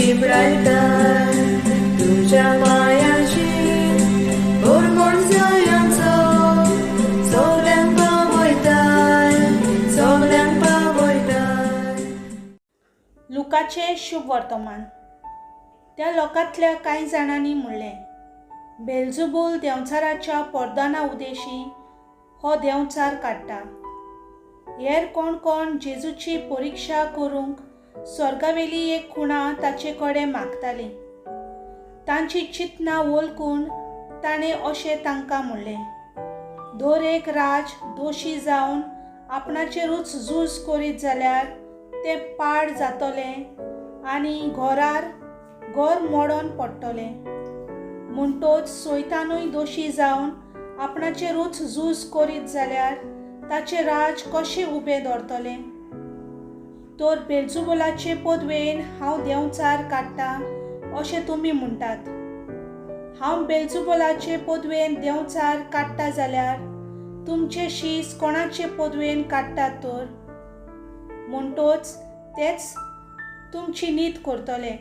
Gibraltar तुझ्या पायाची कोरमोड जायांचो सगळ्यांक पावयताय सगळ्यांक पावयताय। लुकाचे शुभ वर्तमान। त्या लोकांतल्या कांय जाणांनी म्हणलें, बेल्झबूल देंवचाराच्या पोरदाना उदेशी हो देंवचार काडटा। हेर कोण कोण जेजूची परिक्षा करूंक स्वर्गावेली एक खुणा ताचे कडेन मागताली। तांची चिंतना वळखून ताणें अशें तांकां म्हणलें, धर एक राज दोशी जावन आपणाचेरूच झूज करीत जाल्यार तें पाड जातलें आनी घर मोडोन पडटलें। म्हणटोच सैतानूय दोशी जावन आपणाचेरूच झूज करीत जाल्यार ताचें राज कशें उबें दवरतलें। तर बेल्झबूलाचे पदवेन हांव देंवचार काडटां अशें तुमी म्हणटात। हांव बेल्झबूलाचे पदवेन देंवचार काडटा जाल्यार तुमचे शीस कोणाचे पदवेन काडटात तर? म्हणटोच तेच तुमची नीत करतले।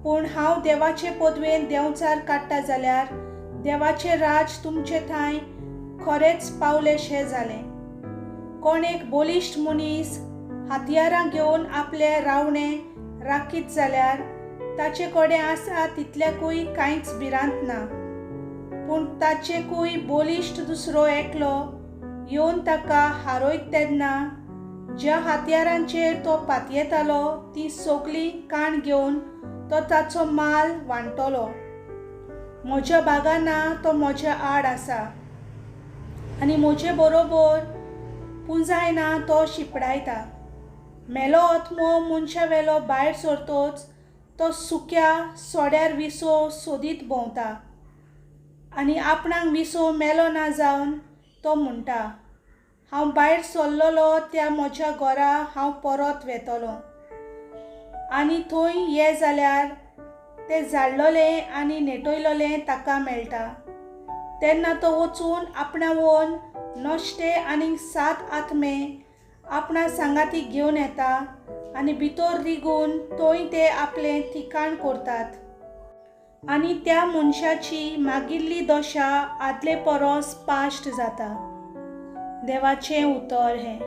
पूण हांव देवाचे पदवेन देंवचार काडटा जाल्यार देवाचें राज तुमचे थंय खरेंच पावलेशें जालें। कोण एक बलिश्ट मनीस हातयारां घेवन आपलें रावणें राखीत जाल्यार ताचे कडेन आसा तितल्याकूय कांयच भिरांत ना। पूण ताचेकूय बलिश्ट दुसरो एकलो येवन ताका हारयत तेन्ना ज्या हातयारांचेर तो पातयेतालो ती सगळी काण घेवन तो ताचो माल वांटतलो। म्हज्या बागाना तो म्हज्या आड आसा आनी म्हजे बरोबर पुंजायना तो शिपडायता। मेलो आत्मो मनशा वेलो भायर सरतोच तो सुक्या सोड्यार विसो सोदीत भोंवता आनी आपणाक विसो मेलो ना जावन तो म्हणटा, हांव भायर सरलोलो त्या म्हज्या घरा हांव परत वेतलों। आनी थंय ये जाल्यार तें जाळ्ळोलें आनी नेटयलोलें ताका मेळटा। तेन्ना तो वचून आपणावन नश्टे आनी 7 आत्मे आपणा सांगाती घेवन येता आनी भितर रिगून थंय ते आपलें ठिकाण करतात आनी त्या मनशाची मागिल्ली दशा आदले परस पाश्ट जाता। देवाचें उतर हें।